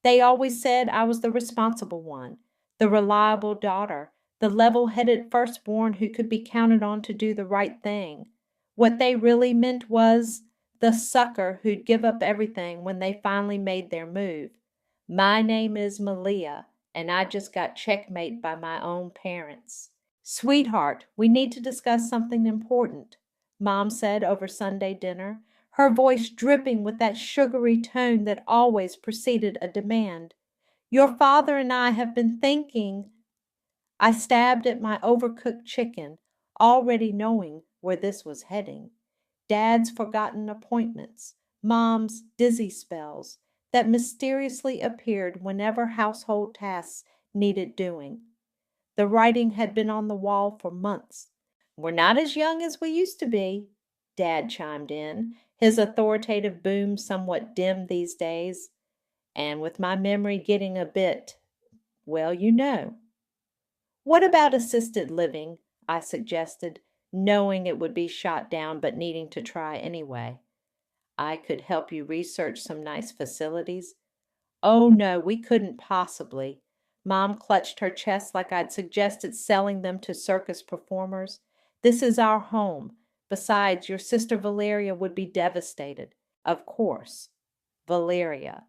They always said I was the responsible one, the reliable daughter, the level-headed firstborn who could be counted on to do the right thing. What they really meant was the sucker who'd give up everything when they finally made their move. My name is Malia, and I just got checkmated by my own parents. Sweetheart, we need to discuss something important, Mom said over Sunday dinner, her voice dripping with that sugary tone that always preceded a demand. Your father and I have been thinking. I stabbed at my overcooked chicken, already knowing where this was heading. Dad's forgotten appointments, Mom's dizzy spells that mysteriously appeared whenever household tasks needed doing. The writing had been on the wall for months. We're not as young as we used to be, Dad chimed in, his authoritative boom somewhat dim these days, and with my memory getting a bit, well, you know. What about assisted living? I suggested, knowing it would be shot down but needing to try anyway. I could help you research some nice facilities. Oh, no, we couldn't possibly. Mom clutched her chest like I'd suggested selling them to circus performers. This is our home. Besides, your sister Valeria would be devastated. Of course. Valeria.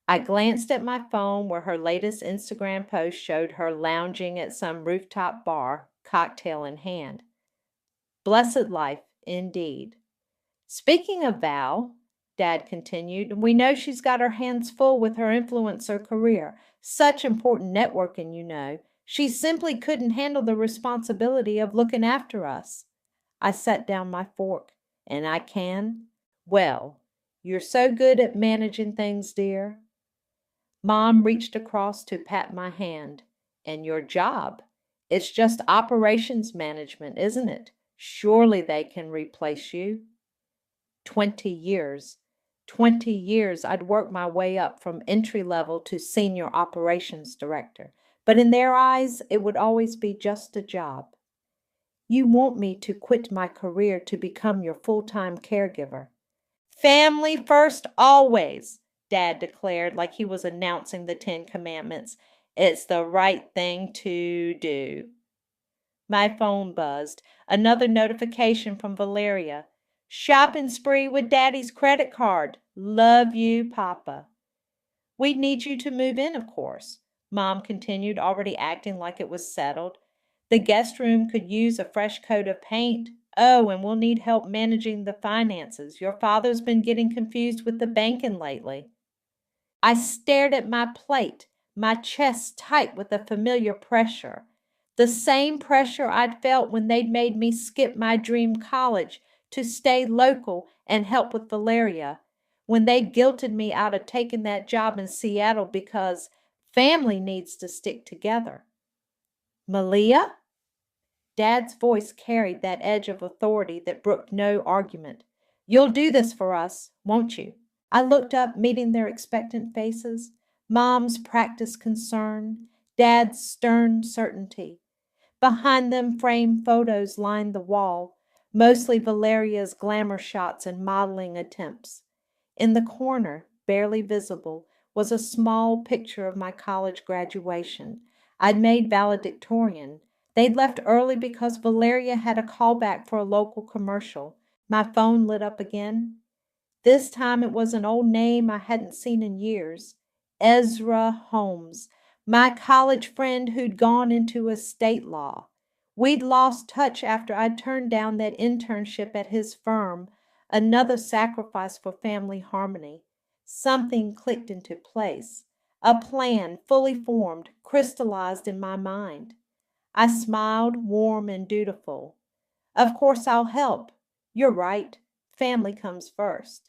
I glanced at my phone where her latest Instagram post showed her lounging at some rooftop bar, cocktail in hand. Blessed life, indeed. Speaking of Val, Dad continued, we know she's got her hands full with her influencer career. Such important networking, you know. She simply couldn't handle the responsibility of looking after us. I set down my fork. And I can? Well, you're so good at managing things, dear. Mom reached across to pat my hand. And your job? It's just operations management, isn't it? Surely they can replace you. 20 years. 20 years I'd worked my way up from entry level to senior operations director. But in their eyes, it would always be just a job. You want me to quit my career to become your full-time caregiver. Family first always, Dad declared like he was announcing the 10 Commandments. It's the right thing to do. My phone buzzed. Another notification from Valeria. Shopping spree with Daddy's credit card. Love you, Papa. We'd need you to move in, of course, Mom continued, already acting like it was settled. The guest room could use a fresh coat of paint. Oh, and we'll need help managing the finances. Your father's been getting confused with the banking lately. I stared at my plate, my chest tight with a familiar pressure. The same pressure I'd felt when they'd made me skip my dream college to stay local and help with Valeria, when they guilted me out of taking that job in Seattle because family needs to stick together. Malia? Dad's voice carried that edge of authority that brooked no argument. You'll do this for us, won't you? I looked up, meeting their expectant faces. Mom's practiced concern, Dad's stern certainty. Behind them, framed photos lined the wall, mostly Valeria's glamour shots and modeling attempts. In the corner, barely visible, was a small picture of my college graduation. I'd made valedictorian. They'd left early because Valeria had a callback for a local commercial. My phone lit up again. This time it was an old name I hadn't seen in years. Ezra Holmes, my college friend who'd gone into estate law. We'd lost touch after I'd turned down that internship at his firm, another sacrifice for family harmony. Something clicked into place. A plan, fully formed, crystallized in my mind. I smiled, warm and dutiful. Of course I'll help. You're right. Family comes first.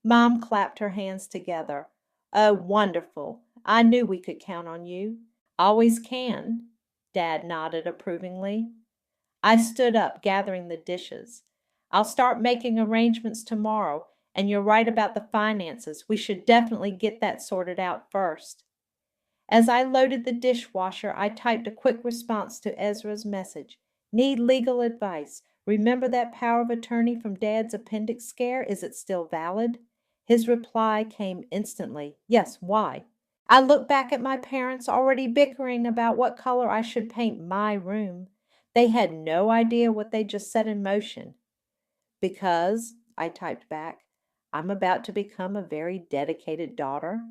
Mom clapped her hands together. Oh, wonderful. I knew we could count on you. Always can. Dad nodded approvingly. I stood up, gathering the dishes. I'll start making arrangements tomorrow, and you're right about the finances. We should definitely get that sorted out first. As I loaded the dishwasher, I typed a quick response to Ezra's message. Need legal advice. Remember that power of attorney from Dad's appendix scare? Is it still valid? His reply came instantly. Yes, why? I looked back at my parents already bickering about what color I should paint my room. They had no idea what they just set in motion. Because, I typed back, I'm about to become a very dedicated daughter.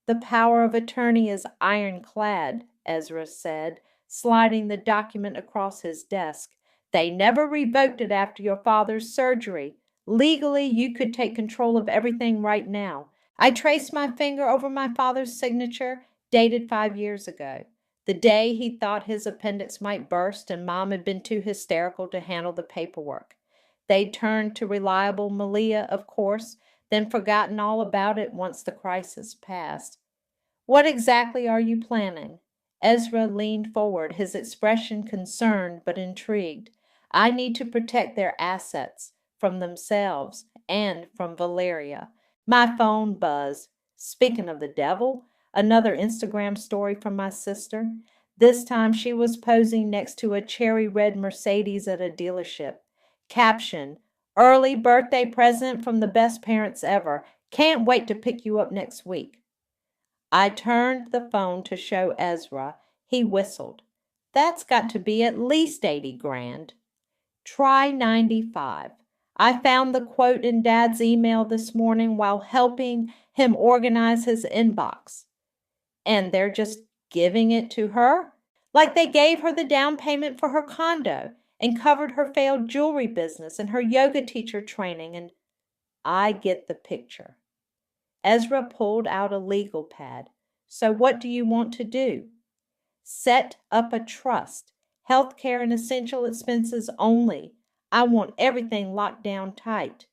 The power of attorney is ironclad, Ezra said, sliding the document across his desk. They never revoked it after your father's surgery. Legally, you could take control of everything right now. I traced my finger over my father's signature, dated 5 years ago. The day he thought his appendix might burst and Mom had been too hysterical to handle the paperwork. They'd turned to reliable Malia, of course, then forgotten all about it once the crisis passed. What exactly are you planning? Ezra leaned forward, his expression concerned but intrigued. I need to protect their assets from themselves and from Valeria. My phone buzzed. Speaking of the devil, another Instagram story from my sister. This time she was posing next to a cherry red Mercedes at a dealership. Caption, early birthday present from the best parents ever. Can't wait to pick you up next week. I turned the phone to show Ezra. He whistled. That's got to be at least 80 grand. Try 95. I found the quote in Dad's email this morning while helping him organize his inbox. And they're just giving it to her? Like they gave her the down payment for her condo and covered her failed jewelry business and her yoga teacher training, and I get the picture. Ezra pulled out a legal pad. So what do you want to do? Set up a trust. Healthcare and essential expenses only. I want everything locked down tight.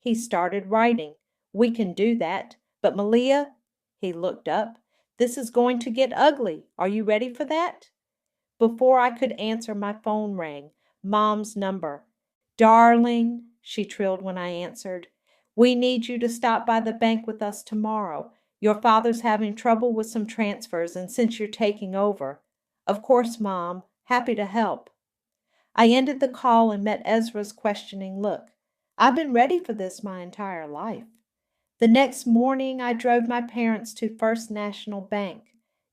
He started writing. We can do that. But Malia, he looked up. This is going to get ugly. Are you ready for that? Before I could answer, my phone rang. Mom's number. Darling, she trilled when I answered. We need you to stop by the bank with us tomorrow. Your father's having trouble with some transfers, and since you're taking over. Of course, Mom. Happy to help. I ended the call and met Ezra's questioning look. I've been ready for this my entire life. The next morning, I drove my parents to First National Bank.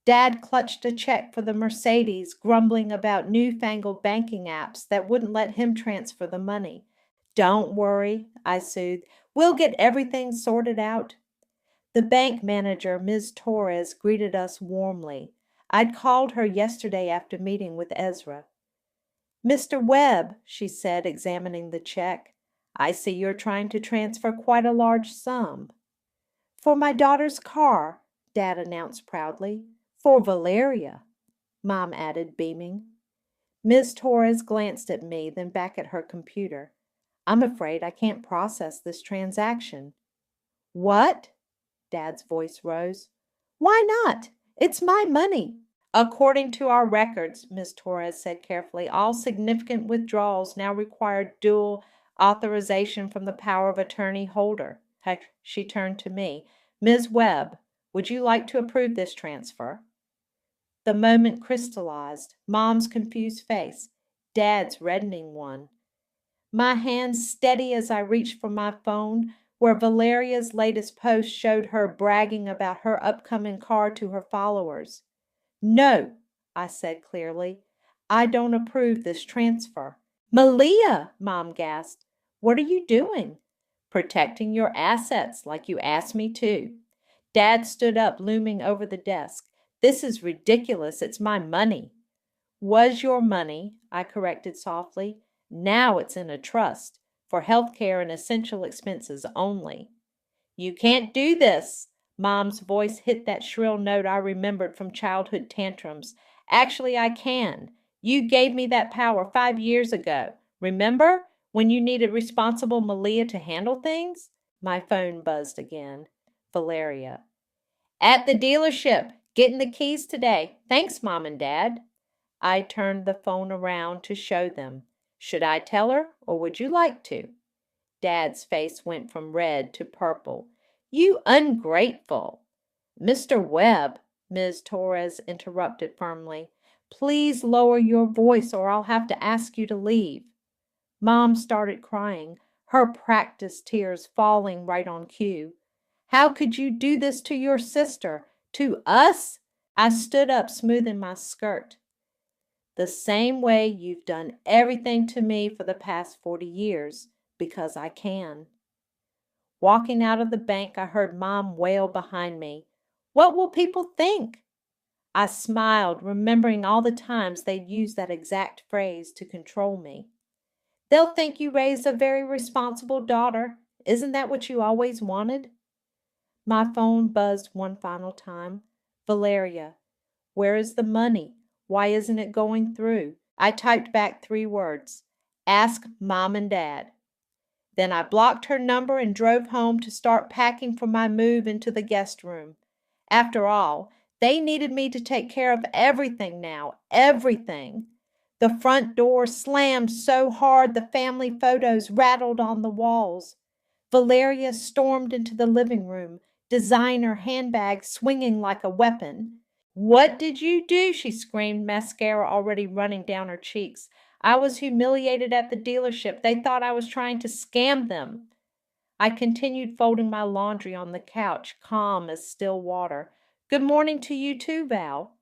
Dad clutched a check for the Mercedes, grumbling about newfangled banking apps that wouldn't let him transfer the money. Don't worry, I soothed. We'll get everything sorted out. The bank manager, Ms. Torres, greeted us warmly. I'd called her yesterday after meeting with Ezra. Mr. Webb, she said, examining the check, I see you're trying to transfer quite a large sum. For my daughter's car, Dad announced proudly. For Valeria, Mom added, beaming. Ms. Torres glanced at me, then back at her computer. I'm afraid I can't process this transaction. What? Dad's voice rose. Why not? It's my money. According to our records, Ms. Torres said carefully, all significant withdrawals now require dual authorization from the power of attorney holder. She turned to me. Ms. Webb, would you like to approve this transfer? The moment crystallized. Mom's confused face. Dad's reddening one. My hands steady as I reached for my phone, where Valeria's latest post showed her bragging about her upcoming car to her followers. No, I said clearly. I don't approve this transfer. Malia, Mom gasped. What are you doing? Protecting your assets like you asked me to. Dad stood up, looming over the desk. This is ridiculous. It's my money. Was your money, I corrected softly. Now it's in a trust for health care and essential expenses only. You can't do this. Mom's voice hit that shrill note I remembered from childhood tantrums. Actually, I can. You gave me that power 5 years ago. Remember? When you needed responsible Malia to handle things? My phone buzzed again. Valeria. At the dealership. Getting the keys today. Thanks, Mom and Dad. I turned the phone around to show them. Should I tell her, or would you like to? Dad's face went from red to purple. You ungrateful! Mr. Webb, Ms. Torres interrupted firmly, please lower your voice or I'll have to ask you to leave. Mom started crying. her practice tears falling right on cue. How could you do this to your sister? To us? I stood up, smoothing my skirt. The same way you've done everything to me for the past 40 years, because I can. Walking out of the bank, I heard Mom wail behind me. What will people think? I smiled, remembering all the times they'd used that exact phrase to control me. They'll think you raised a very responsible daughter. Isn't that what you always wanted? My phone buzzed one final time. Valeria, where is the money? Why isn't it going through? I typed back 3 words. Ask Mom and Dad. Then I blocked her number and drove home to start packing for my move into the guest room. After all, they needed me to take care of everything now, everything. The front door slammed so hard the family photos rattled on the walls. Valeria stormed into the living room, designer handbag swinging like a weapon. What did you do? She screamed, mascara already running down her cheeks. I was humiliated at the dealership. They thought I was trying to scam them. I continued folding my laundry on the couch, calm as still water. Good morning to you too, Val.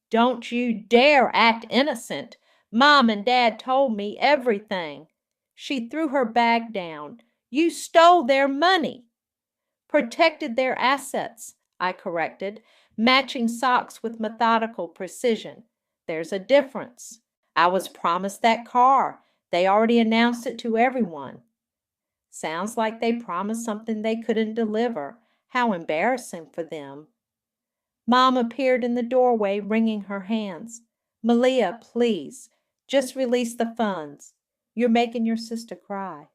Don't you dare act innocent. Mom and Dad told me everything. She threw her bag down. You stole their money. Protected their assets, I corrected, matching socks with methodical precision. There's a difference. I was promised that car. They already announced it to everyone. Sounds like they promised something they couldn't deliver. How embarrassing for them. Mom appeared in the doorway, wringing her hands. Malia, please, just release the funds. You're making your sister cry.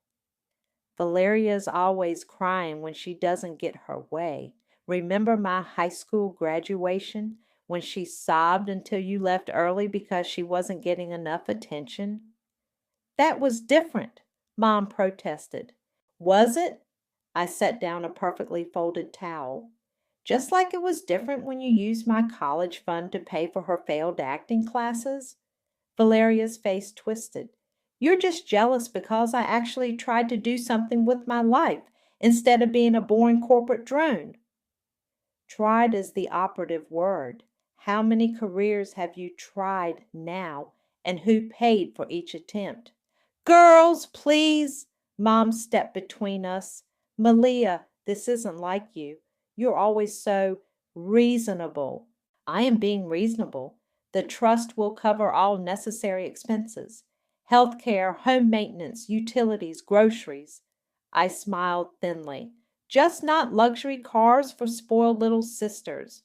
Valeria's always crying when she doesn't get her way. Remember my high school graduation when she sobbed until you left early because she wasn't getting enough attention? That was different, Mom protested. Was it? I set down a perfectly folded towel. Just like it was different when you used my college fund to pay for her failed acting classes? Valeria's face twisted. You're just jealous because I actually tried to do something with my life instead of being a boring corporate drone. Tried is the operative word. How many careers have you tried now, and who paid for each attempt? Girls, please! Mom stepped between us. Malia, this isn't like you. You're always so reasonable. I am being reasonable. The trust will cover all necessary expenses. Health care, home maintenance, utilities, groceries. I smiled thinly. Just not luxury cars for spoiled little sisters.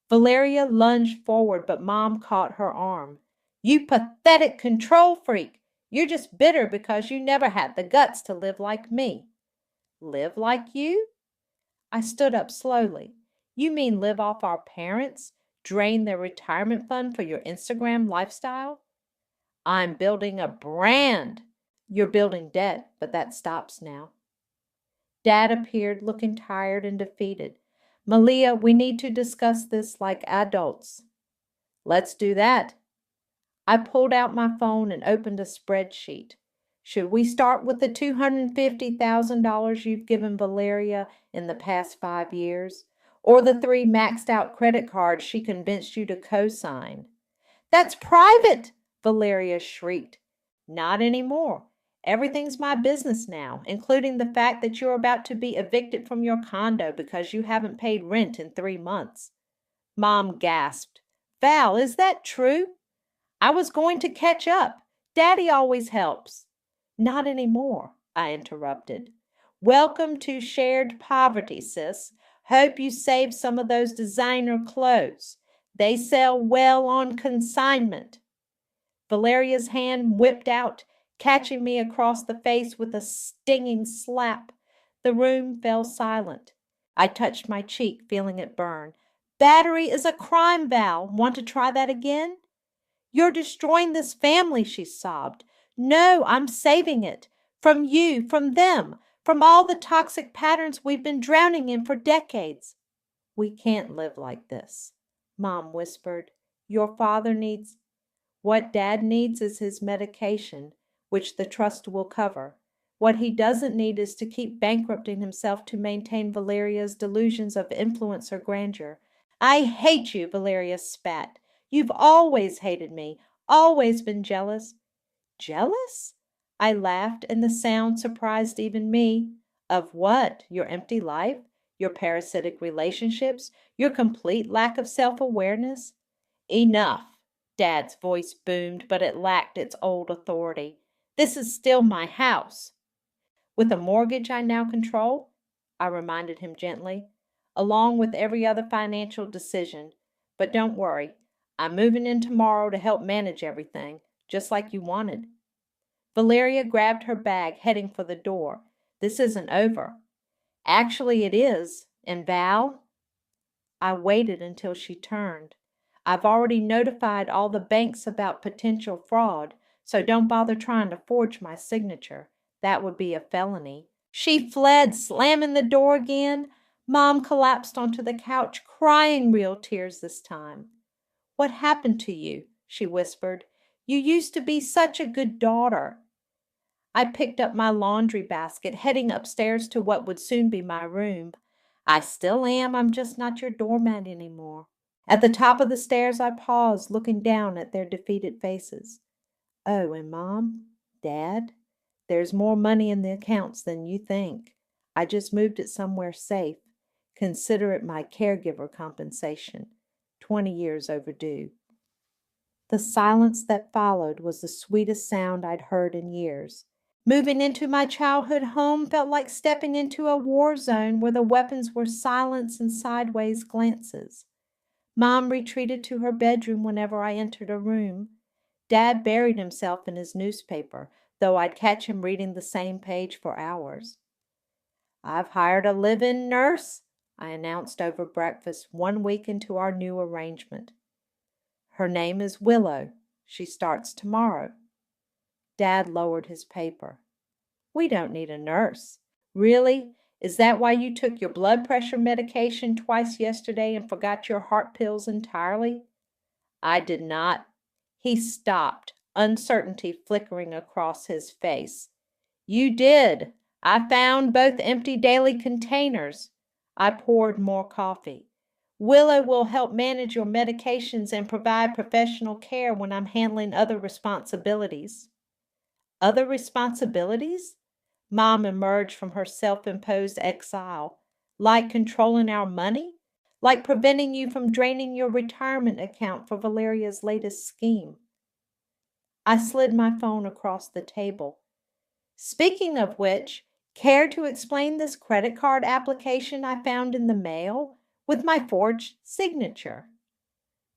Valeria lunged forward, but Mom caught her arm. You pathetic control freak! You're just bitter because you never had the guts to live like me. Live like you? I stood up slowly. You mean live off our parents? Drain their retirement fund for your Instagram lifestyle? I'm building a brand. You're building debt, but that stops now. Dad appeared, looking tired and defeated. Malia, we need to discuss this like adults. Let's do that. I pulled out my phone and opened a spreadsheet. Should we start with the $250,000 you've given Valeria in the past 5 years? Or the 3 maxed out credit cards she convinced you to co-sign? That's private, Valeria shrieked. Not anymore. Everything's my business now, including the fact that you're about to be evicted from your condo because you haven't paid rent in 3 months. Mom gasped. Val, is that true? I was going to catch up. Daddy always helps. Not anymore, I interrupted. Welcome to shared poverty, sis. Hope you saved some of those designer clothes. They sell well on consignment. Valeria's hand whipped out, catching me across the face with a stinging slap. The room fell silent. I touched my cheek, feeling it burn. Battery is a crime, Val. Want to try that again? You're destroying this family, she sobbed. No, I'm saving it. From you, from them, from all the toxic patterns we've been drowning in for decades. We can't live like this, Mom whispered. Your father needs... What Dad needs is his medication, which the trust will cover. What he doesn't need is to keep bankrupting himself to maintain Valeria's delusions of influence or grandeur. I hate you, Valeria spat. You've always hated me, always been jealous. Jealous? I laughed, and the sound surprised even me. Of what? Your empty life? Your parasitic relationships? Your complete lack of self-awareness? Enough! Dad's voice boomed, but it lacked its old authority. This is still my house. With a mortgage I now control, I reminded him gently, along with every other financial decision. But don't worry, I'm moving in tomorrow to help manage everything, just like you wanted. Valeria grabbed her bag, heading for the door. This isn't over. Actually, it is. And Val? I waited until she turned. I've already notified all the banks about potential fraud, so don't bother trying to forge my signature. That would be a felony. She fled, slamming the door again. Mom collapsed onto the couch, crying real tears this time. What happened to you? She whispered. You used to be such a good daughter. I picked up my laundry basket, heading upstairs to what would soon be my room. I still am, I'm just not your doormat anymore. At the top of the stairs I paused, looking down at their defeated faces. Oh, and Mom? Dad? There's more money in the accounts than you think. I just moved it somewhere safe. Consider it my caregiver compensation. 20 years overdue. The silence that followed was the sweetest sound I'd heard in years. Moving into my childhood home felt like stepping into a war zone where the weapons were silence and sideways glances. Mom retreated to her bedroom whenever I entered a room. Dad buried himself in his newspaper, though I'd catch him reading the same page for hours. I've hired a live-in nurse, I announced over breakfast 1 week into our new arrangement. Her name is Willow. She starts tomorrow. Dad lowered his paper. We don't need a nurse. Really? Is that why you took your blood pressure medication twice yesterday and forgot your heart pills entirely? I did not. He stopped, uncertainty flickering across his face. You did. I found both empty daily containers. I poured more coffee. Willow will help manage your medications and provide professional care when I'm handling other responsibilities. Other responsibilities? Mom emerged from her self-imposed exile. Like controlling our money? Like preventing you from draining your retirement account for Valeria's latest scheme. I slid my phone across the table. Speaking of which, care to explain this credit card application I found in the mail with my forged signature?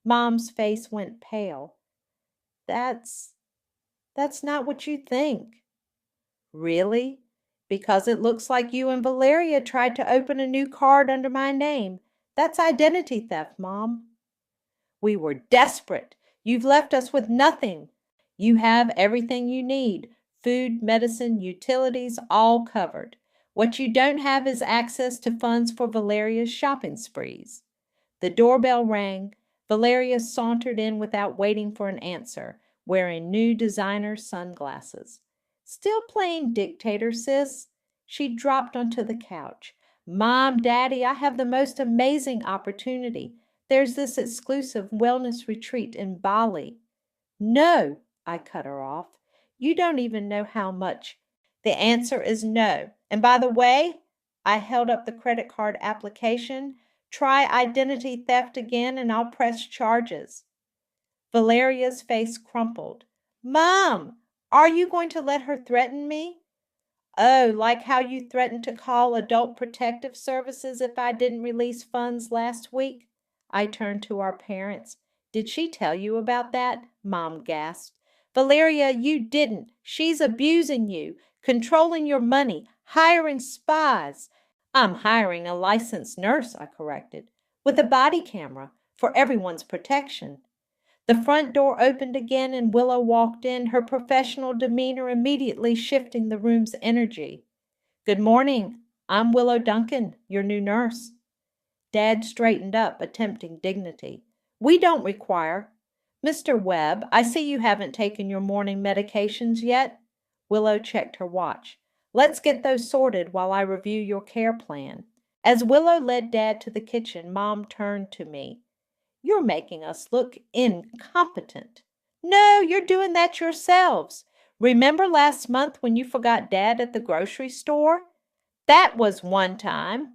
Mom's face went pale. That's not what you think. Really? Because it looks like you and Valeria tried to open a new card under my name. That's identity theft, Mom. We were desperate. You've left us with nothing. You have everything you need. Food, medicine, utilities, all covered. What you don't have is access to funds for Valeria's shopping sprees. The doorbell rang. Valeria sauntered in without waiting for an answer, wearing new designer sunglasses. Still playing dictator, sis? She dropped onto the couch. Mom, Daddy, I have the most amazing opportunity. There's this exclusive wellness retreat in Bali. No, I cut her off. You don't even know how much. The answer is no. And by the way, I held up the credit card application. Try identity theft again and I'll press charges. Valeria's face crumpled. Mom, are you going to let her threaten me? Oh, like how you threatened to call Adult Protective Services if I didn't release funds last week? I turned to our parents. Did she tell you about that? Mom gasped. Valeria, you didn't. She's abusing you, controlling your money, hiring spies. I'm hiring a licensed nurse, I corrected, with a body camera for everyone's protection. The front door opened again and Willow walked in, her professional demeanor immediately shifting the room's energy. Good morning. I'm Willow Duncan, your new nurse. Dad straightened up, attempting dignity. We don't require. Mr. Webb, I see you haven't taken your morning medications yet. Willow checked her watch. Let's get those sorted while I review your care plan." As Willow led Dad to the kitchen, Mom turned to me. "You're making us look incompetent." "No, you're doing that yourselves. Remember last month when you forgot Dad at the grocery store? That was one time.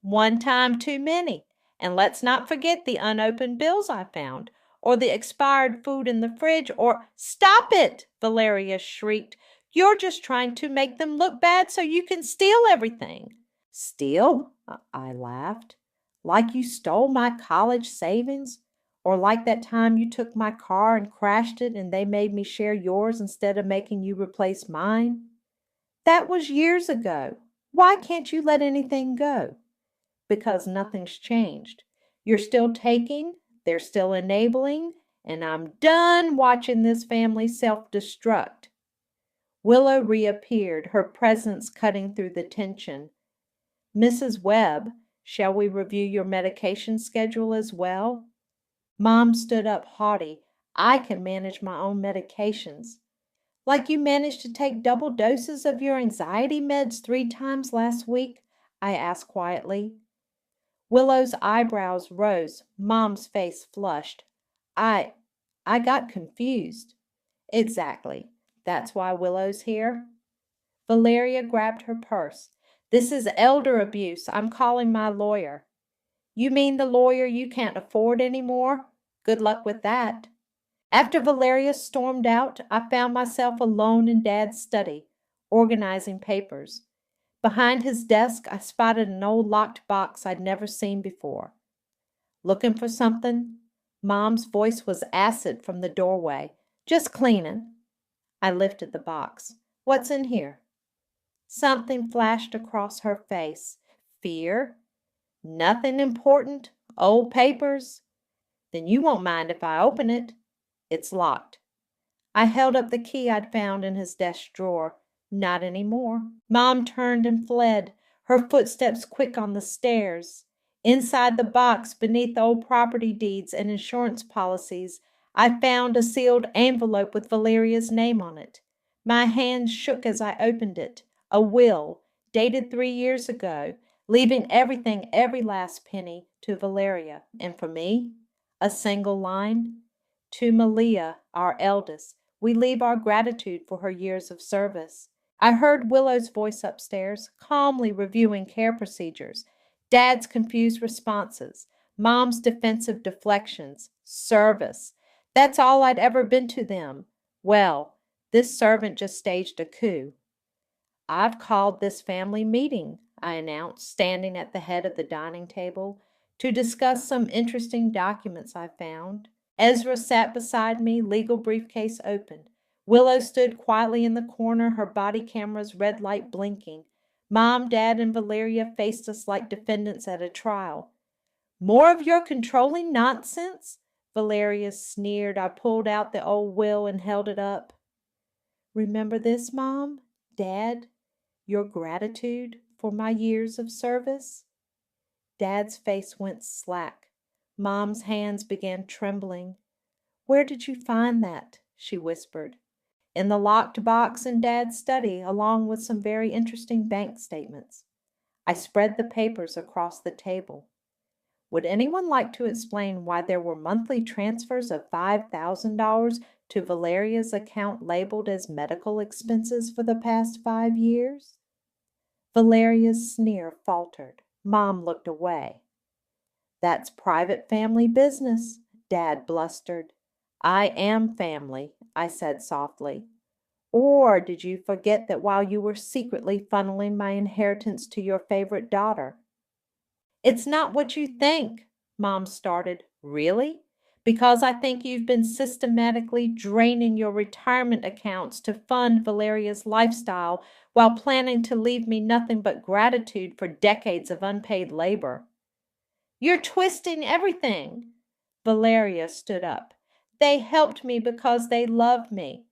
One time too many. And let's not forget the unopened bills I found, or the expired food in the fridge, or—" "Stop it!" Valeria shrieked. "You're just trying to make them look bad so you can steal everything." "Steal?" I laughed. "Like you stole my college savings? Or like that time you took my car and crashed it and they made me share yours instead of making you replace mine?" "That was years ago. Why can't you let anything go?" "Because nothing's changed. You're still taking, they're still enabling, and I'm done watching this family self-destruct." Willow reappeared, her presence cutting through the tension. "Mrs. Webb, shall we review your medication schedule as well?" Mom stood up haughty. "I can manage my own medications." "Like you managed to take double doses of your anxiety meds 3 times last week?" I asked quietly. Willow's eyebrows rose. Mom's face flushed. I got confused." "Exactly. That's why Willow's here." Valeria grabbed her purse. "This is elder abuse. I'm calling my lawyer." "You mean the lawyer you can't afford anymore? Good luck with that." After Valeria stormed out, I found myself alone in Dad's study, organizing papers. Behind his desk, I spotted an old locked box I'd never seen before. "Looking for something?" Mom's voice was acid from the doorway. "Just cleaning." I lifted the box. "What's in here?" Something flashed across her face. Fear? "Nothing important? Old papers?" "Then you won't mind if I open it." "It's locked." I held up the key I'd found in his desk drawer. "Not anymore." Mom turned and fled, her footsteps quick on the stairs. Inside the box, beneath old property deeds and insurance policies, I found a sealed envelope with Valeria's name on it. My hands shook as I opened it. A will, dated 3 years ago, leaving everything, every last penny, to Valeria. And for me, a single line: "To Malia, our eldest, we leave our gratitude for her years of service." I heard Willow's voice upstairs, calmly reviewing care procedures, Dad's confused responses, Mom's defensive deflections. Service. That's all I'd ever been to them. Well, this servant just staged a coup. "I've called this family meeting," I announced, standing at the head of the dining table, "to discuss some interesting documents I found." Ezra sat beside me, legal briefcase open. Willow stood quietly in the corner, her body camera's red light blinking. Mom, Dad, and Valeria faced us like defendants at a trial. "More of your controlling nonsense?" Valeria sneered. I pulled out the old will and held it up. "Remember this, Mom, Dad? Your gratitude for my years of service?" Dad's face went slack. Mom's hands began trembling. "Where did you find that?" she whispered. "In the locked box in Dad's study, along with some very interesting bank statements." I spread the papers across the table. "Would anyone like to explain why there were monthly transfers of $5,000 to Valeria's account labeled as medical expenses for the past 5 years?" Valeria's sneer faltered. Mom looked away. "That's private family business," Dad blustered. "I am family," I said softly. "Or did you forget that while you were secretly funneling my inheritance to your favorite daughter?" "It's not what you think," Mom started. "Really? Because I think you've been systematically draining your retirement accounts to fund Valeria's lifestyle while planning to leave me nothing but gratitude for decades of unpaid labor." "You're twisting everything." Valeria stood up. "They helped me because they loved me.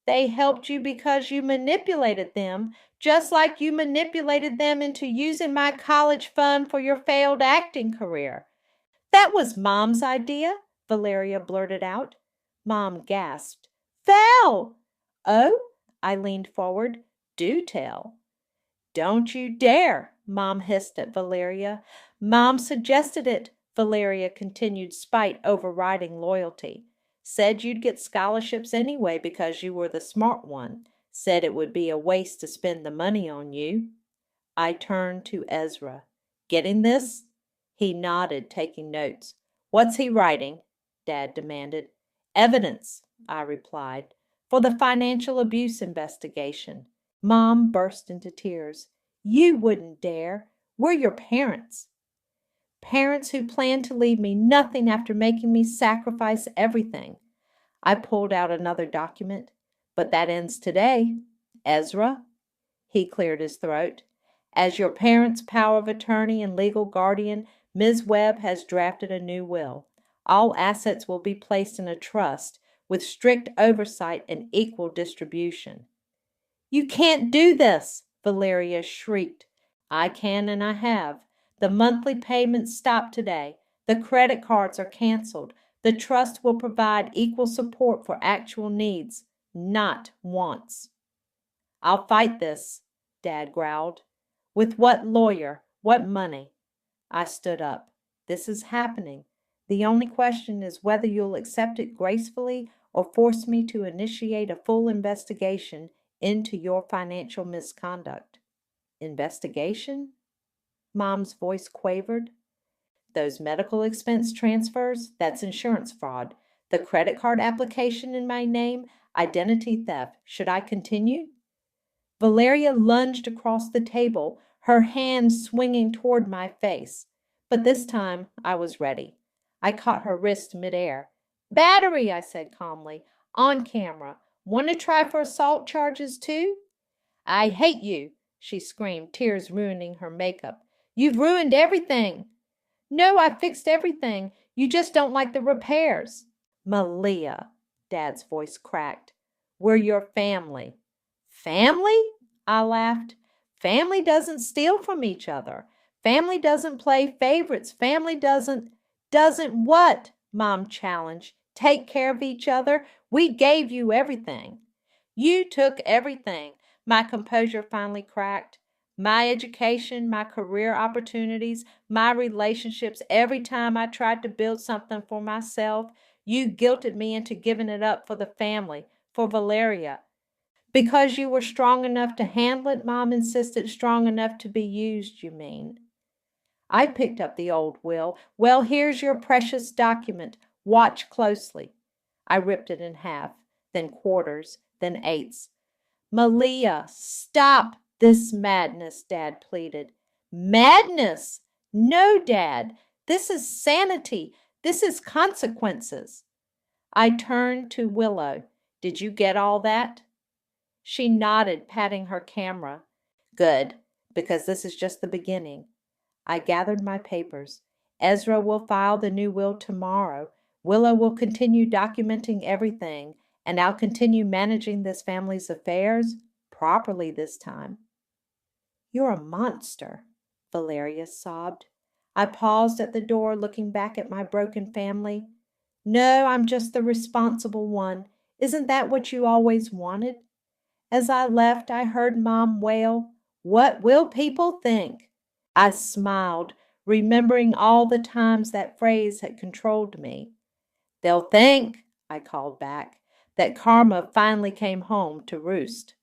They helped you because you manipulated them, just like you manipulated them into using my college fund for your failed acting career." "That was Mom's idea," Valeria blurted out. Mom gasped. "Val!" "Oh?" I leaned forward. "Do tell." Don't you dare, Mom hissed at Valeria. Mom suggested it, Valeria continued, spite overriding loyalty. Said you'd get scholarships anyway because you were the smart one. Said it would be a waste to spend the money on you. I turned to Ezra. Getting this? He nodded, taking notes. What's he writing? Dad demanded. Evidence, I replied, for the financial abuse investigation. Mom burst into tears. You wouldn't dare. We're your parents. Parents who plan to leave me nothing after making me sacrifice everything. I pulled out another document. But that ends today. Ezra, he cleared his throat. As your parents' power of attorney and legal guardian, Ms. Webb has drafted a new will. All assets will be placed in a trust with strict oversight and equal distribution. You can't do this, Valeria shrieked. I can and I have. The monthly payments stop today. The credit cards are canceled. The trust will provide equal support for actual needs, not wants. I'll fight this, Dad growled. With what lawyer? What money? I stood up. This is happening. The only question is whether you'll accept it gracefully or force me to initiate a full investigation into your financial misconduct. Investigation? Mom's voice quavered. Those medical expense transfers, that's insurance fraud. The credit card application in my name, identity theft. Should I continue? Valeria lunged across the table, her hand swinging toward my face. But this time I was ready. I caught her wrist midair. Battery, I said calmly, on camera. Want to try for assault charges too? I hate you, she screamed, tears ruining her makeup. You've ruined everything. No, I fixed everything. You just don't like the repairs. Malia, Dad's voice cracked. We're your family. Family? I laughed. Family doesn't steal from each other. Family doesn't play favorites. Family doesn't what? Mom challenged. Take care of each other. We gave you everything. You took everything. My composure finally cracked. My education, my career opportunities, my relationships. Every time I tried to build something for myself, you guilted me into giving it up for the family, for Valeria. Because you were strong enough to handle it, Mom insisted. Strong enough to be used, you mean? I picked up the old will. Well, here's your precious document. Watch closely. I ripped it in half, then quarters, then eighths. Malia, stop this madness, Dad pleaded. Madness? No, Dad. This is sanity. This is consequences. I turned to Willow. Did you get all that? She nodded, patting her camera. Good, because this is just the beginning. I gathered my papers. Ezra will file the new will tomorrow. Willow will continue documenting everything, and I'll continue managing this family's affairs properly this time. You're a monster, Valeria sobbed. I paused at the door, looking back at my broken family. No, I'm just the responsible one. Isn't that what you always wanted? As I left, I heard Mom wail, What will people think? I smiled, remembering all the times that phrase had controlled me. They'll think, I called back, that karma finally came home to roost.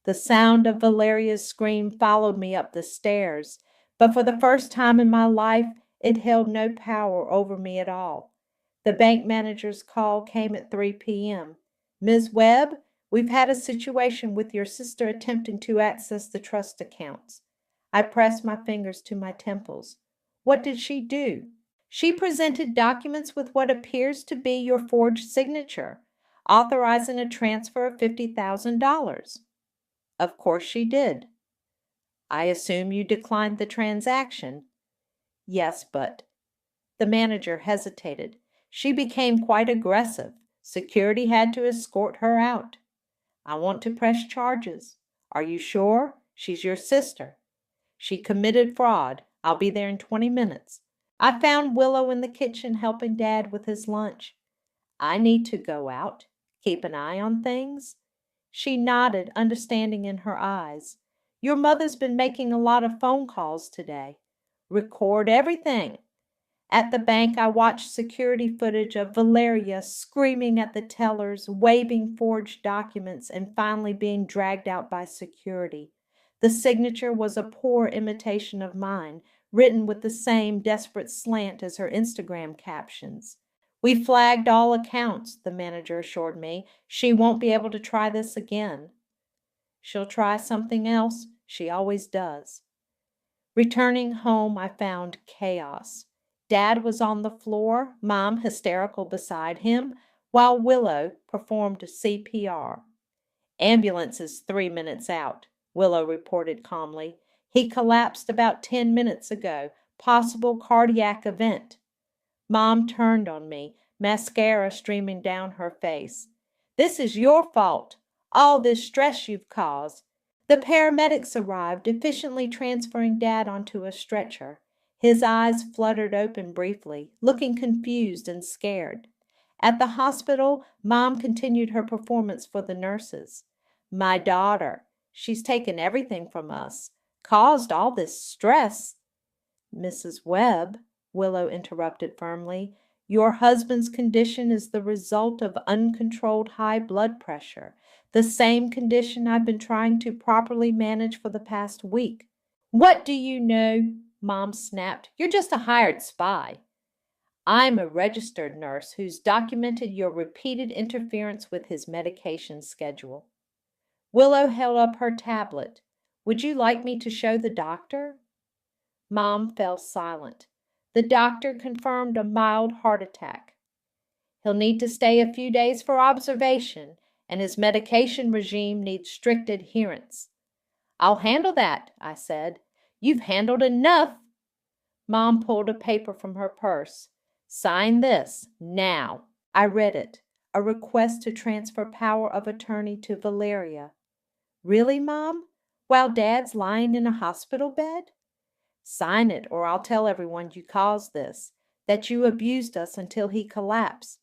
The sound of Valeria's scream followed me up the stairs, but for the first time in my life, it held no power over me at all. The bank manager's call came at 3 p.m. Ms. Webb, we've had a situation with your sister attempting to access the trust accounts. I pressed my fingers to my temples. What did she do? She presented documents with what appears to be your forged signature, authorizing a transfer of $50,000. Of course she did. I assume you declined the transaction. Yes, but... The manager hesitated. She became quite aggressive. Security had to escort her out. I want to press charges. Are you sure? She's your sister. She committed fraud. I'll be there in 20 minutes. I found Willow in the kitchen helping Dad with his lunch. I need to go out, keep an eye on things. She nodded, understanding in her eyes. Your mother's been making a lot of phone calls today. Record everything. At the bank, I watched security footage of Valeria screaming at the tellers, waving forged documents, and finally being dragged out by security. The signature was a poor imitation of mine, written with the same desperate slant as her Instagram captions. We flagged all accounts, the manager assured me. She won't be able to try this again. She'll try something else. She always does. Returning home, I found chaos. Dad was on the floor, Mom hysterical beside him, while Willow performed CPR. Ambulance is 3 minutes out, Willow reported calmly. He collapsed about 10 minutes ago. Possible cardiac event. Mom turned on me, mascara streaming down her face. This is your fault. All this stress you've caused. The paramedics arrived, efficiently transferring Dad onto a stretcher. His eyes fluttered open briefly, looking confused and scared. At the hospital, Mom continued her performance for the nurses. My daughter, she's taken everything from us, caused all this stress. Mrs. Webb, Willow interrupted firmly, your husband's condition is the result of uncontrolled high blood pressure, the same condition I've been trying to properly manage for the past week. What do you know? Mom snapped. You're just a hired spy. I'm a registered nurse who's documented your repeated interference with his medication schedule. Willow held up her tablet. Would you like me to show the doctor? Mom fell silent. The doctor confirmed a mild heart attack. He'll need to stay a few days for observation, and his medication regime needs strict adherence. I'll handle that, I said. You've handled enough. Mom pulled a paper from her purse. Sign this, now. I read it. A request to transfer power of attorney to Valeria. Really, Mom? While Dad's lying in a hospital bed? Sign it, or I'll tell everyone you caused this, that you abused us until he collapsed.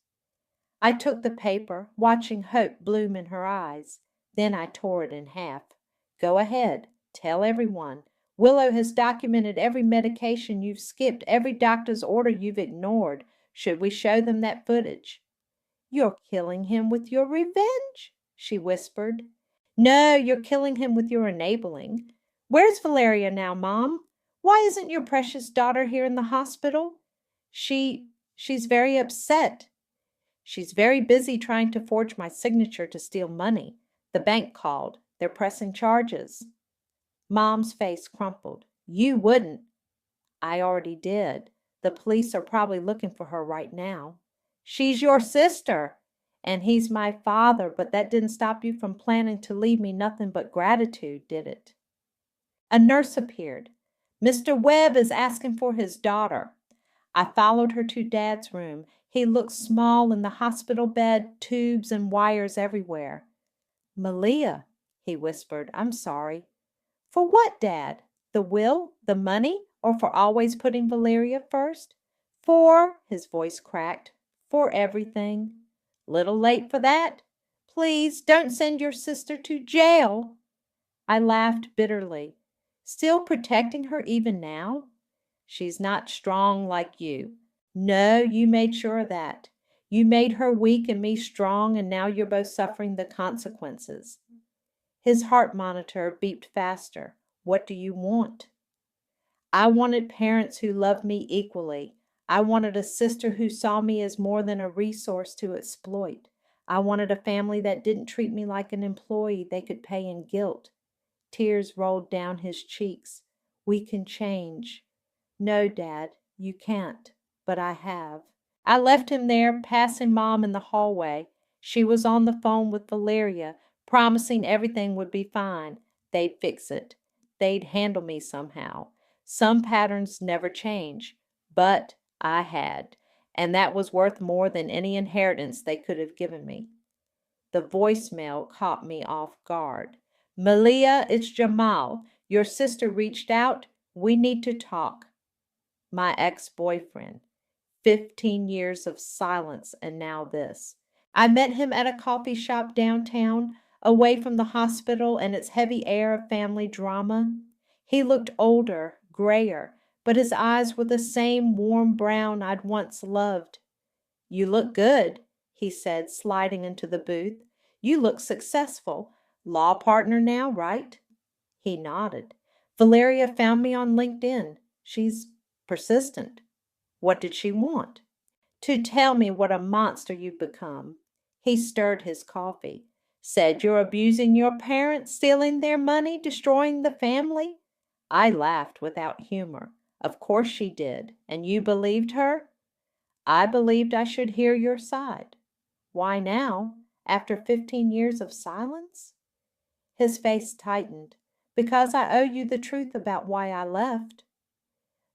I took the paper, watching hope bloom in her eyes. Then I tore it in half. Go ahead. Tell everyone. Willow has documented every medication you've skipped, every doctor's order you've ignored. Should we show them that footage? You're killing him with your revenge, she whispered. No, you're killing him with your enabling. Where's Valeria now, Mom? Why isn't your precious daughter here in the hospital? She's very upset. She's very busy trying to forge my signature to steal money. The bank called. They're pressing charges. Mom's face crumpled. You wouldn't. I already did. The police are probably looking for her right now. She's your sister. And he's my father, but that didn't stop you from planning to leave me nothing but gratitude, did it? A nurse appeared. Mr. Webb is asking for his daughter. I followed her to Dad's room. He looked small in the hospital bed, tubes and wires everywhere. Malia, he whispered, I'm sorry. For what, Dad? The will? The money? Or for always putting Valeria first? For, his voice cracked, for everything. Little late for that. Please don't send your sister to jail. I laughed bitterly. Still protecting her even now? She's not strong like you. No, you made sure of that. You made her weak and me strong, and now you're both suffering the consequences. His heart monitor beeped faster. What do you want? I wanted parents who loved me equally. I wanted a sister who saw me as more than a resource to exploit. I wanted a family that didn't treat me like an employee they could pay in guilt. Tears rolled down his cheeks. We can change. No, Dad, you can't, but I have. I left him there, passing Mom in the hallway. She was on the phone with Valeria, promising everything would be fine. They'd fix it. They'd handle me somehow. Some patterns never change, but I had, and that was worth more than any inheritance they could have given me. The voicemail caught me off guard. Malia, it's Jamal. Your sister reached out. We need to talk. My ex-boyfriend. 15 years of silence, and now this. I met him at a coffee shop downtown, away from the hospital and its heavy air of family drama. He looked older, grayer, but his eyes were the same warm brown I'd once loved. "You look good," he said, sliding into the booth. "You look successful. Law partner now, right?" He nodded. "Valeria found me on LinkedIn. She's persistent." "What did she want?" "To tell me what a monster you've become." He stirred his coffee. "Said you're abusing your parents, stealing their money, destroying the family." I laughed without humor. "Of course she did. And you believed her?" "I believed I should hear your side." "Why now, after 15 years of silence?" His face tightened. "Because I owe you the truth about why I left."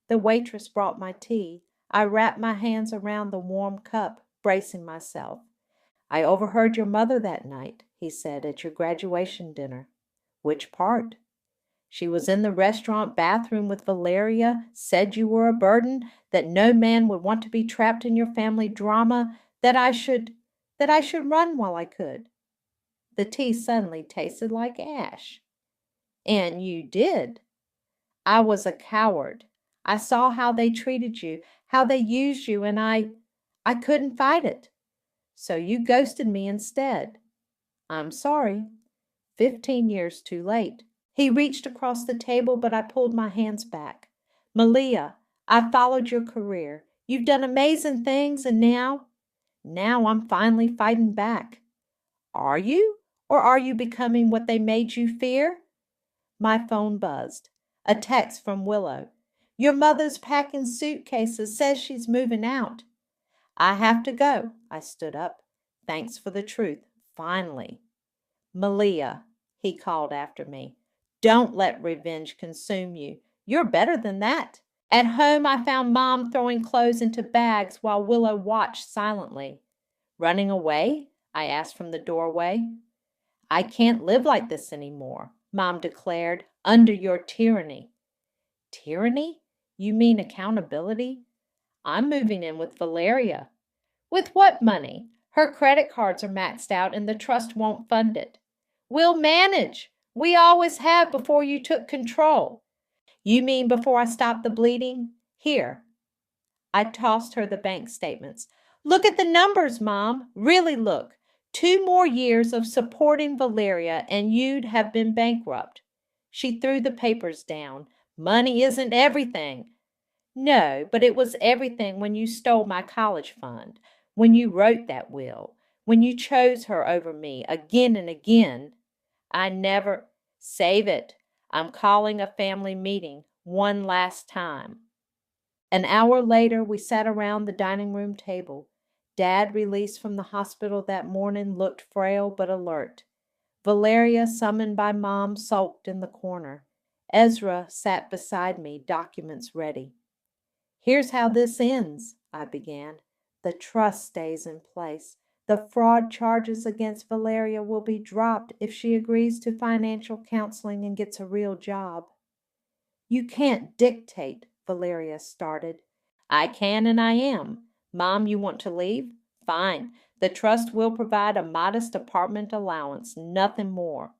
The waitress brought my tea. I wrapped my hands around the warm cup, bracing myself. "I overheard your mother that night," he said, "at your graduation dinner." "Which part?" "She was in the restaurant bathroom with Valeria, said you were a burden, that no man would want to be trapped in your family drama, that I should run while I could." The tea suddenly tasted like ash. "And you did." "I was a coward. I saw how they treated you, how they used you, and I couldn't fight it. So you ghosted me instead." "I'm sorry." 15 years too late. He reached across the table, but I pulled my hands back. "Malia, I followed your career. You've done amazing things, and now I'm finally fighting back." "Are you? Or are you becoming what they made you fear?" My phone buzzed. A text from Willow. "Your mother's packing suitcases, says she's moving out." "I have to go." I stood up. "Thanks for the truth. Finally." "Malia," he called after me, "don't let revenge consume you. You're better than that." At home, I found Mom throwing clothes into bags while Willow watched silently. "Running away?" I asked from the doorway. "I can't live like this anymore," Mom declared, "under your tyranny." "Tyranny? You mean accountability?" "I'm moving in with Valeria." "With what money? Her credit cards are maxed out and the trust won't fund it." "We'll manage. We always have before you took control." "You mean before I stopped the bleeding? Here." I tossed her the bank statements. "Look at the numbers, Mom. Really look. 2 more years of supporting Valeria and you'd have been bankrupt." She threw the papers down. "Money isn't everything." "No, but it was everything when you stole my college fund, when you wrote that will, when you chose her over me again and again." "I never—" "Save it. I'm calling a family meeting one last time." An hour later, we sat around the dining room table. Dad, released from the hospital that morning, looked frail but alert. Valeria, summoned by Mom, sulked in the corner. Ezra sat beside me, documents ready. "Here's how this ends," I began. "The trust stays in place. The fraud charges against Valeria will be dropped if she agrees to financial counseling and gets a real job." "You can't dictate," Valeria started. "I can and I am. Mom, you want to leave? Fine. The trust will provide a modest apartment allowance, nothing more."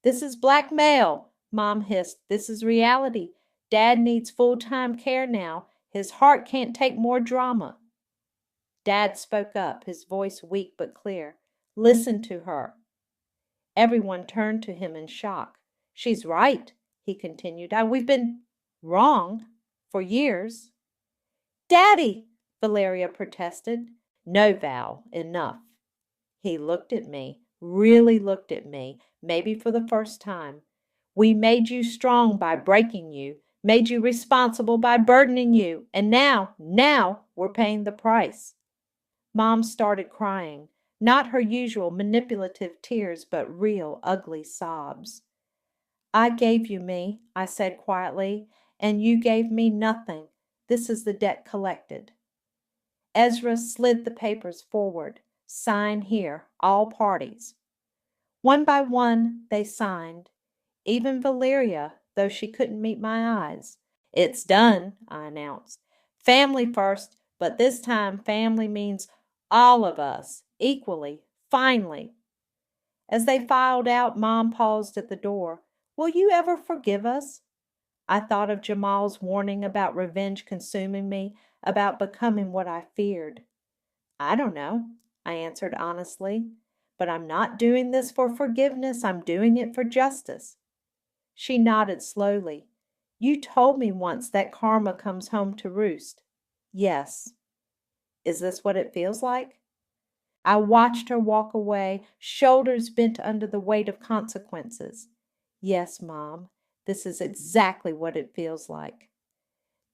"This is blackmail," Mom hissed. "This is reality. Dad needs full-time care now. His heart can't take more drama." Dad spoke up, his voice weak but clear. "Listen to her." Everyone turned to him in shock. "She's right," he continued. "We've been wrong for years." "Daddy!" Valeria protested. "No, Val, enough." He looked at me, really looked at me, maybe for the first time. "We made you strong by breaking you, made you responsible by burdening you, and now we're paying the price." Mom started crying, not her usual manipulative tears, but real ugly sobs. "I gave you me," I said quietly, "and you gave me nothing. This is the debt collected." Ezra slid the papers forward. "Sign here, all parties." One by one they signed, even Valeria, though she couldn't meet my eyes. "It's done," I announced. "Family first, but this time family means all of us, equally, finally." As they filed out, Mom paused at the door. Will you ever forgive us? I thought of Jamal's warning about revenge consuming me, about becoming what I feared. I don't know, I answered honestly, but I'm not doing this for forgiveness. I'm doing it for justice. She nodded slowly. You told me once that karma comes home to roost. Yes. Is this what it feels like? I watched her walk away, shoulders bent under the weight of consequences. Yes, Mom, this is exactly what it feels like.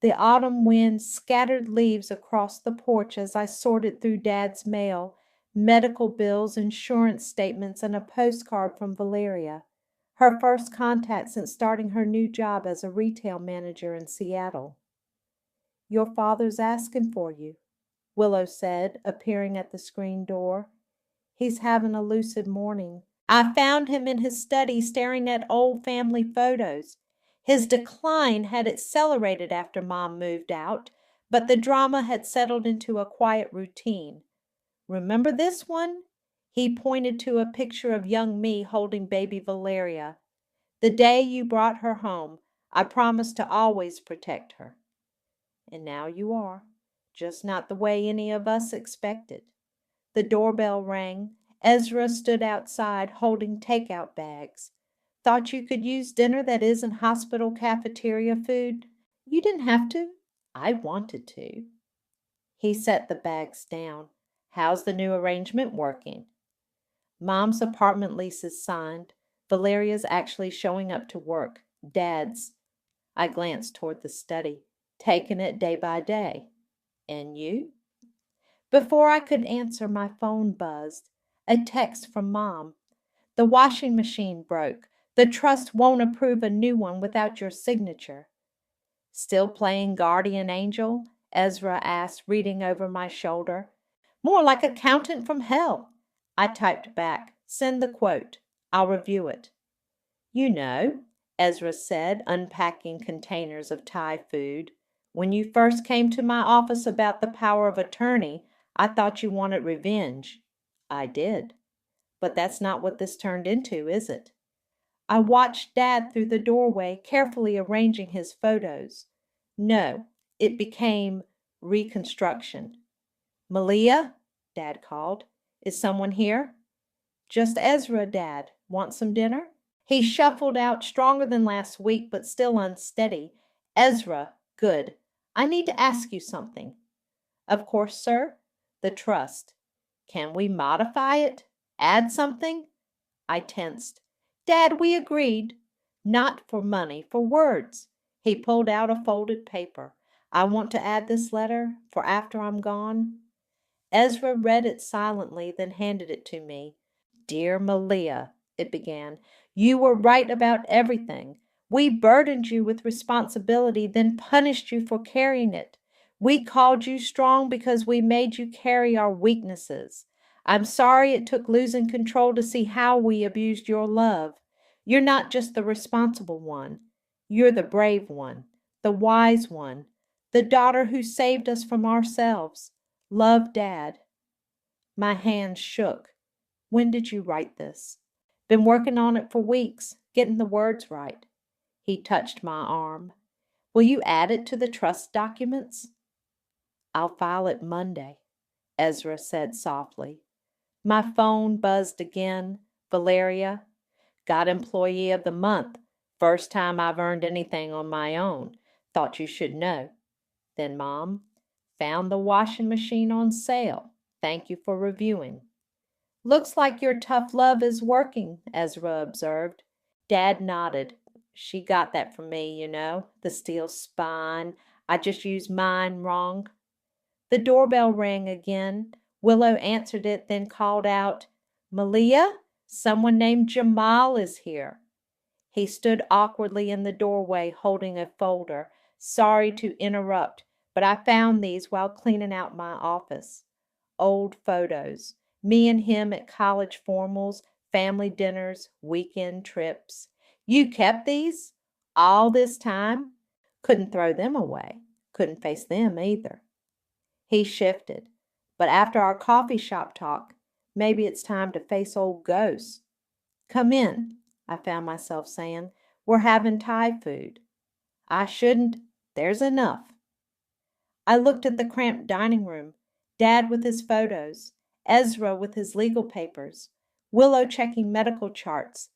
The autumn wind scattered leaves across the porch as I sorted through Dad's mail, medical bills, insurance statements, and a postcard from Valeria, her first contact since starting her new job as a retail manager in Seattle. Your father's asking for you, Willow said, appearing at the screen door. He's having a lucid morning. I found him in his study staring at old family photos. His decline had accelerated after Mom moved out, but the drama had settled into a quiet routine. Remember this one? He pointed to a picture of young me holding baby Valeria. The day you brought her home, I promised to always protect her. And now you are, just not the way any of us expected. The doorbell rang. Ezra stood outside holding takeout bags. Thought you could use dinner that isn't hospital cafeteria food? You didn't have to. I wanted to. He set the bags down. How's the new arrangement working? Mom's apartment lease is signed. Valeria's actually showing up to work. Dad's. I glanced toward the study, taking it day by day. And you? Before I could answer, my phone buzzed. A text from Mom. The washing machine broke. The trust won't approve a new one without your signature. Still playing guardian angel? Ezra asked, reading over my shoulder. More like accountant from hell. I typed back, send the quote. I'll review it. You know, Ezra said, unpacking containers of Thai food. When you first came to my office about the power of attorney, I thought you wanted revenge. I did. But that's not what this turned into, is it? I watched Dad through the doorway, carefully arranging his photos. No, it became reconstruction. Malia, Dad called. Is someone here? Just Ezra, Dad. Want some dinner? He shuffled out, stronger than last week, but still unsteady. Ezra, good. I need to ask you something. Of course, sir. The trust. Can we modify it? Add something? I tensed. Dad, we agreed. Not for money, for words. He pulled out a folded paper. I want to add this letter for after I'm gone. Ezra read it silently, then handed it to me. Dear Malia, it began, you were right about everything. We burdened you with responsibility, then punished you for carrying it. We called you strong because we made you carry our weaknesses. I'm sorry it took losing control to see how we abused your love. You're not just the responsible one. You're the brave one, the wise one, the daughter who saved us from ourselves. Love, Dad. My hands shook. When did you write this? Been working on it for weeks, getting the words right. He touched my arm. Will you add it to the trust documents? I'll file it Monday, Ezra said softly. My phone buzzed again. Valeria, got Employee of the Month. First time I've earned anything on my own. Thought you should know. Then Mom, found the washing machine on sale. Thank you for reviewing. Looks like your tough love is working, Ezra observed. Dad nodded. She got that from me, you know, the steel spine. I just used mine wrong. The doorbell rang again. Willow answered it, then called out, Malia, someone named Jamal is here. He stood awkwardly in the doorway, holding a folder. Sorry to interrupt, but I found these while cleaning out my office. Old photos. Me and him at college formals, family dinners, weekend trips. You kept these? All this time? Couldn't throw them away. Couldn't face them either. He shifted. But after our coffee shop talk, maybe it's time to face old ghosts. Come in, I found myself saying. We're having Thai food. I shouldn't. There's enough. I looked at the cramped dining room, Dad with his photos, Ezra with his legal papers, Willow checking medical charts,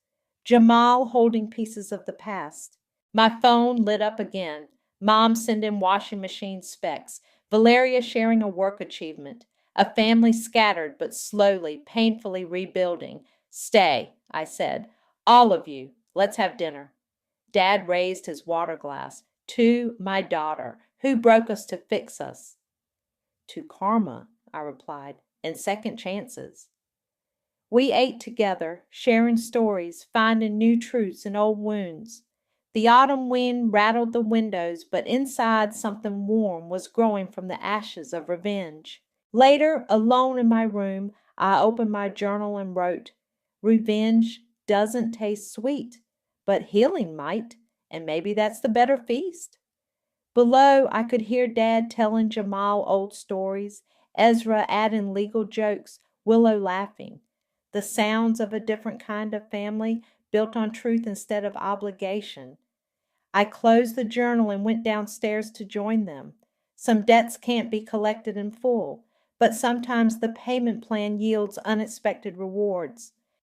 Jamal holding pieces of the past. My phone lit up again. Mom sending washing machine specs, Valeria sharing a work achievement, a family scattered but slowly, painfully rebuilding. Stay, I said. All of you. Let's have dinner. Dad raised his water glass. To my daughter, who broke us to fix us. To karma, I replied, and second chances. We ate together, sharing stories, finding new truths in old wounds. The autumn wind rattled the windows, but inside something warm was growing from the ashes of revenge. Later, alone in my room, I opened my journal and wrote, Revenge doesn't taste sweet, but healing might, and maybe that's the better feast. Below, I could hear Dad telling Jamal old stories, Ezra adding legal jokes, Willow laughing. The sounds of a different kind of family built on truth instead of obligation. I closed the journal and went downstairs to join them. Some debts can't be collected in full, but sometimes the payment plan yields unexpected rewards.